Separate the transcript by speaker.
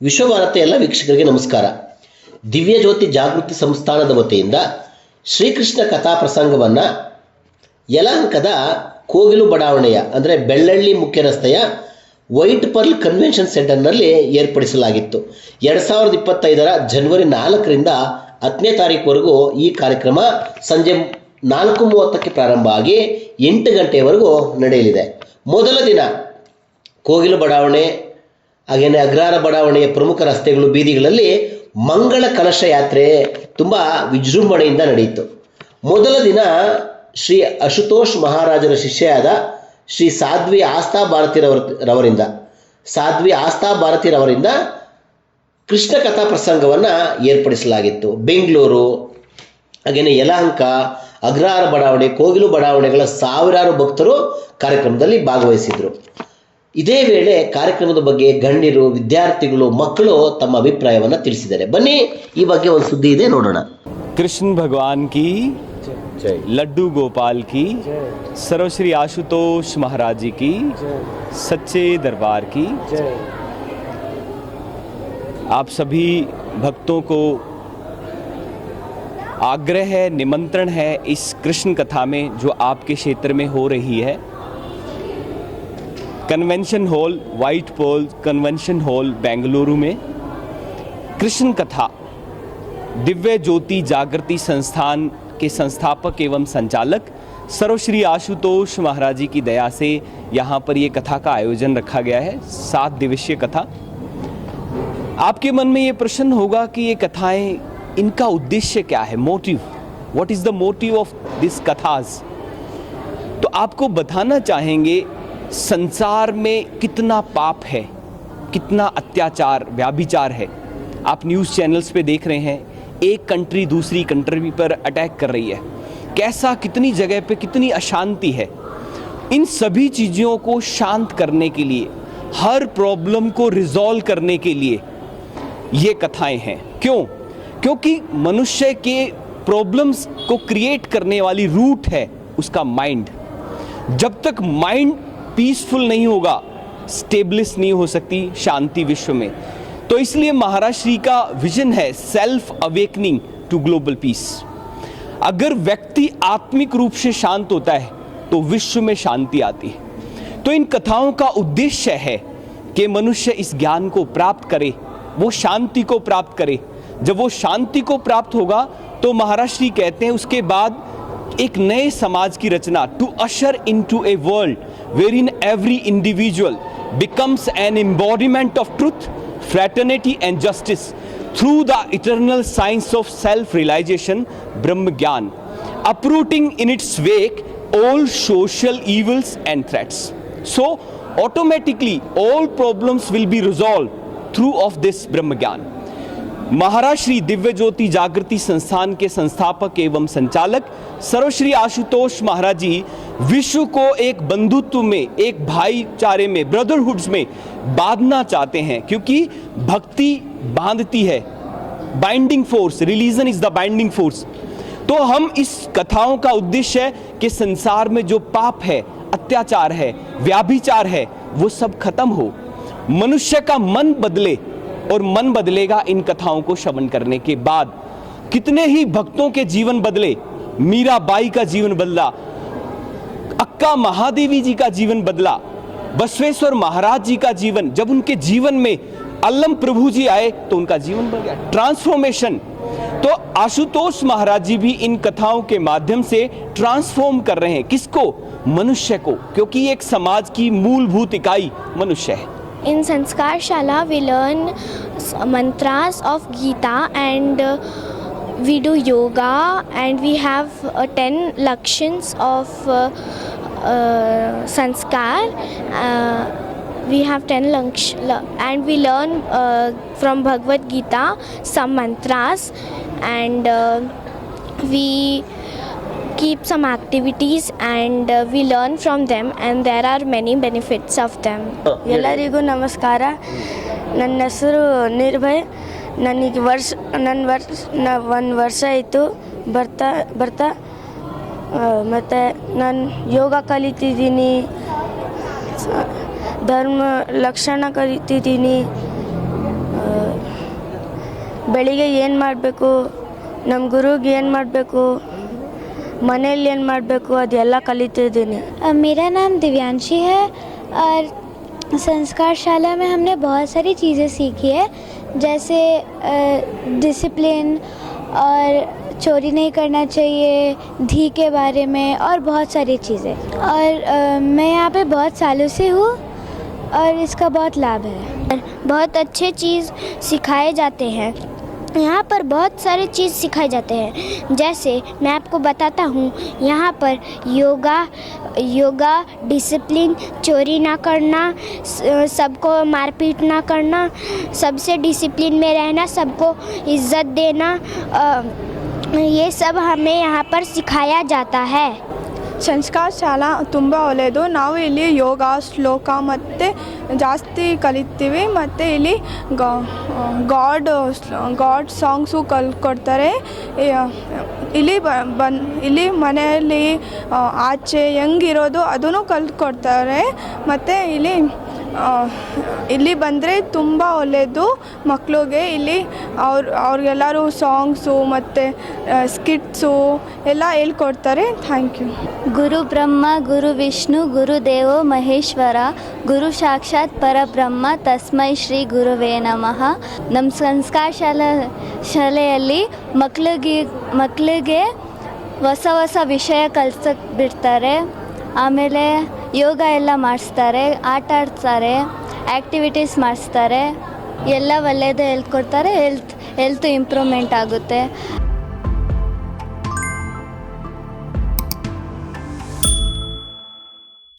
Speaker 1: ವಿಶ್ವಭಾರತಿ ಎಲ್ಲ ವೀಕ್ಷಕರಿಗೆ ನಮಸ್ಕಾರ. ದಿವ್ಯ ಜ್ಯೋತಿ ಜಾಗೃತಿ ಸಂಸ್ಥಾನದ ವತಿಯಿಂದ ಶ್ರೀಕೃಷ್ಣ ಕಥಾ ಪ್ರಸಂಗವನ್ನು ಯಲಹಂಕದ ಕೋಗಿಲು ಬಡಾವಣೆಯ ಅಂದರೆ ಬೆಳ್ಳಳ್ಳಿ ಮುಖ್ಯ ರಸ್ತೆಯ ವೈಟ್ ಪರ್ಲ್ ಕನ್ವೆನ್ಷನ್ ಸೆಂಟರ್ನಲ್ಲಿ ಏರ್ಪಡಿಸಲಾಗಿತ್ತು. 2025 ಜನವರಿ 4ರಿಂದ 10ನೇ ತಾರೀಕುವರೆಗೂ ಈ ಕಾರ್ಯಕ್ರಮ ಸಂಜೆ 4:30ಕ್ಕೆ ಪ್ರಾರಂಭ ಆಗಿ 8 ಗಂಟೆಯವರೆಗೂ ನಡೆಯಲಿದೆ. ಮೊದಲ ದಿನ ಕೋಗಿಲು ಬಡಾವಣೆ ಹಾಗೆಯೇ ಅಗ್ರಹಾರ ಬಡಾವಣೆಯ ಪ್ರಮುಖ ರಸ್ತೆಗಳು ಬೀದಿಗಳಲ್ಲಿ ಮಂಗಳ ಕಲಶ ಯಾತ್ರೆ ತುಂಬ ವಿಜೃಂಭಣೆಯಿಂದ ನಡೆಯಿತು. ಮೊದಲ ದಿನ ಶ್ರೀ ಅಶುತೋಷ್ ಮಹಾರಾಜರ ಶಿಷ್ಯೆಯಾದ ಶ್ರೀ ಸಾಧ್ವಿ ಆಸ್ಥಾ ಭಾರತಿರವರಿಂದ ಕೃಷ್ಣ ಕಥಾ ಪ್ರಸಂಗವನ್ನು ಏರ್ಪಡಿಸಲಾಗಿತ್ತು. ಬೆಂಗಳೂರು ಹಾಗೆಯೇ ಯಲಹಂಕ, ಅಗ್ರಹಾರ ಬಡಾವಣೆ, ಕೋಗಿಲು ಬಡಾವಣೆಗಳ ಸಾವಿರಾರು ಭಕ್ತರು ಕಾರ್ಯಕ್ರಮದಲ್ಲಿ ಭಾಗವಹಿಸಿದರು. ಇದೇ ವೇಳೆ ಕಾರ್ಯಕ್ರಮದ ಬಗ್ಗೆ ಗಣ್ಯರು, ವಿದ್ಯಾರ್ಥಿಗಳು, ಮಕ್ಕಳು ತಮ್ಮ ಅಭಿಪ್ರಾಯವನ್ನು ತಿಳಿಸಿದ್ದಾರೆ. ಬನ್ನಿ ಈ ಬಗ್ಗೆ ಒಂದು ಸುದ್ದಿ ಇದೆ, ನೋಡೋಣ.
Speaker 2: कृष्ण भगवान की जय, लड्डू गोपाल की, सर्वश्री आशुतोष महाराज जी की, सच्चे दरबार की जय। आप सभी भक्तों को आग्रह है, निमंत्रण है इस कृष्ण कथा में जो आपके क्षेत्र में हो रही है। Convention hall, white Perl convention hall Bengaluru में कृष्ण कथा दिव्य ज्योति जागृति संस्थान के संस्थापक एवं संचालक सर्वश्री आशुतोष महाराज जी की दया से यहाँ पर ये कथा का आयोजन रखा गया है। 7 दिवसीय कथा। आपके मन में ये प्रश्न होगा कि ये कथाएं, इनका उद्देश्य क्या है, motive, what is the motive of this kathas. तो आपको बताना चाहेंगे संसार में कितना पाप है, कितना अत्याचार, व्याभिचार है। आप न्यूज़ चैनल्स पे देख रहे हैं, एक कंट्री दूसरी कंट्री पर अटैक कर रही है, कैसा कितनी जगह पे कितनी अशांति है। इन सभी चीज़ों को शांत करने के लिए, हर प्रॉब्लम को रिजॉल्व करने के लिए ये कथाएं हैं। क्यों? क्योंकि मनुष्य के प्रॉब्लम्स को क्रिएट करने वाली रूट है उसका माइंड। जब तक माइंड पीसफुल नहीं होगा, स्टेबलिश नहीं हो सकती शांति विश्व में। तो इसलिए महाराज श्री का विजन है self awakening to global peace. अगर व्यक्ति आत्मिक रूप से शांत होता है तो विश्व में शांति आती है। तो इन कथाओं का उद्देश्य है कि मनुष्य इस ज्ञान को प्राप्त करे, वो शांति को प्राप्त करे। जब वो शांति को प्राप्त होगा तो महाराज श्री कहते हैं उसके बाद एक नए समाज की रचना, to usher into a world wherein every individual becomes an embodiment of truth, fraternity and justice through the eternal science of self-realization, Brahma Gyan, uprooting in its wake all social evils and threats. So automatically all problems will be resolved through of this Brahma Gyan. महाराज श्री दिव्य ज्योति जागृति संस्थान के संस्थापक एवं संचालक सर्वश्री आशुतोष महाराज जी विश्व को एक बंधुत्व में, एक भाईचारे में, ब्रदरहुड्स में बांधना चाहते हैं, क्योंकि भक्ति बांधती है, binding force, religion is the binding force. तो हम इस कथाओं का उद्देश्य है कि संसार में जो पाप है, अत्याचार है, व्याभिचार है, वो सब खत्म हो, मनुष्य का मन बदले। और मन बदलेगा इन कथाओं को श्रवण करने के बाद। कितने ही भक्तों के जीवन बदले, मीराबाई का जीवन बदला, अक्का महादेवी जी का जीवन बदला, बसवेश्वर महाराज जी का जीवन, जब उनके जीवन में अल्लम प्रभु जी आए तो उनका जीवन बदल गया, ट्रांसफॉर्मेशन। तो आशुतोष महाराज जी भी इन कथाओं के माध्यम से ट्रांसफॉर्म कर रहे हैं, किसको? मनुष्य को, क्योंकि एक समाज की मूलभूत इकाई मनुष्य है।
Speaker 3: In Sanskar Shala, we learn mantras of Gita and we do yoga, and we have 10 lakshans of Sanskar. We have 10 and we learn from Bhagavad Gita some mantras, and we keep some activities and we learn from them, and there are many benefits of them.
Speaker 4: ಎಲ್ಲರಿಗೂ ನಮಸ್ಕಾರ. ನನ್ನ ಹೆಸರು ನಿರ್ಭಯ್. ನನಗೆ ಒಂದು ವರ್ಷ ಆಯಿತು ಬರ್ತಾ ಮತ್ತು ನಾನು ಯೋಗ ಕಲಿತಿದ್ದೀನಿ, ಧರ್ಮ ಲಕ್ಷಣ ಕಲಿತಿದ್ದೀನಿ, ಬೆಳಿಗ್ಗೆ ಏನು ಮಾಡಬೇಕು, ನಮ್ಮ ಗುರುಗೆ ಏನು ಮಾಡಬೇಕು, ಮನೇಲಿ ಏನು ಮಾಡಬೇಕು ಅದೆಲ್ಲ ಕಲಿತಿದ್ದೀನಿ.
Speaker 3: मेरा नाम दिव्यांशी है और संस्कार शाला में हमने बहुत सारी चीज़ें सीखी है, जैसे डिसिप्लिन और चोरी नहीं करना चाहिए, धी के बारे में और बहुत सारी चीज़ें. और मैं यहाँ पे बहुत सालों से हूँ और इसका बहुत लाभ है. बहुत अच्छे चीज़ सिखाए जाते हैं. यहाँ पर बहुत सारे चीज़ सिखाए जाते हैं. जैसे मैं आपको बताता हूँ, यहाँ पर योगा, डिसिप्लिन, चोरी ना करना, सबको मारपीट ना करना, सबसे डिसिप्लिन में रहना, सबको इज़्ज़त देना, ये सब हमें यहाँ पर सिखाया जाता है.
Speaker 5: ಸಂಸ್ಕಾರ ಶಾಲಾ ತುಂಬ ಒಳ್ಳೆಯದು. ನಾವು ಇಲ್ಲಿ ಯೋಗ, ಶ್ಲೋಕ ಮತ್ತು ಜಾಸ್ತಿ ಕಲಿತೀವಿ. ಮತ್ತು ಇಲ್ಲಿ ಗಾಡ್ ಸಾಂಗ್ಸು ಕಲ್ಕೊಡ್ತಾರೆ. ಇಲ್ಲಿ ಮನೆಯಲ್ಲಿ ಆಚೆ ಹೆಂಗಿರೋದು ಅದನ್ನು ಕಲ್ತ್ಕೊಡ್ತಾರೆ. ಮತ್ತು ಇಲ್ಲಿ ಬಂದರೆ ತುಂಬ ಒಳ್ಳೆಯದು ಮಕ್ಕಳಿಗೆ. ಇಲ್ಲಿ ಅವ್ರಿಗೆಲ್ಲರೂ ಸಾಂಗ್ಸು ಮತ್ತು ಸ್ಕಿಟ್ಸು ಎಲ್ಲ ಹೇಳ್ಕೊಡ್ತಾರೆ. Thank you.
Speaker 6: ಗುರು ಬ್ರಹ್ಮ ಗುರು ವಿಷ್ಣು ಗುರುದೇವೋ ಮಹೇಶ್ವರ ಗುರು ಸಾಕ್ಷಾತ್ ಪರಬ್ರಹ್ಮ ತಸ್ಮೈ ಶ್ರೀ ಗುರುವೇ ನಮಃ. ನಮ್ಮ ಸಂಸ್ಕಾರ ಶಾಲೆಯಲ್ಲಿ ಮಕ್ಕಳಿಗೆ ಹೊಸ ವಿಷಯ ಕಲ್ಸಕ್ಕೆ ಬಿಡ್ತಾರೆ. ಆಮೇಲೆ ಯೋಗ ಎಲ್ಲ ಮಾಡಿಸ್ತಾರೆ, ಆಟ ಆಡ್ತಾರೆ, ಆ್ಯಕ್ಟಿವಿಟೀಸ್ ಮಾಡಿಸ್ತಾರೆ, ಎಲ್ಲ ಒಳ್ಳೆಯದು ಹೇಳ್ಕೊಡ್ತಾರೆ. ಹೆಲ್ತ್ ಇಂಪ್ರೂವ್ಮೆಂಟ್ ಆಗುತ್ತೆ.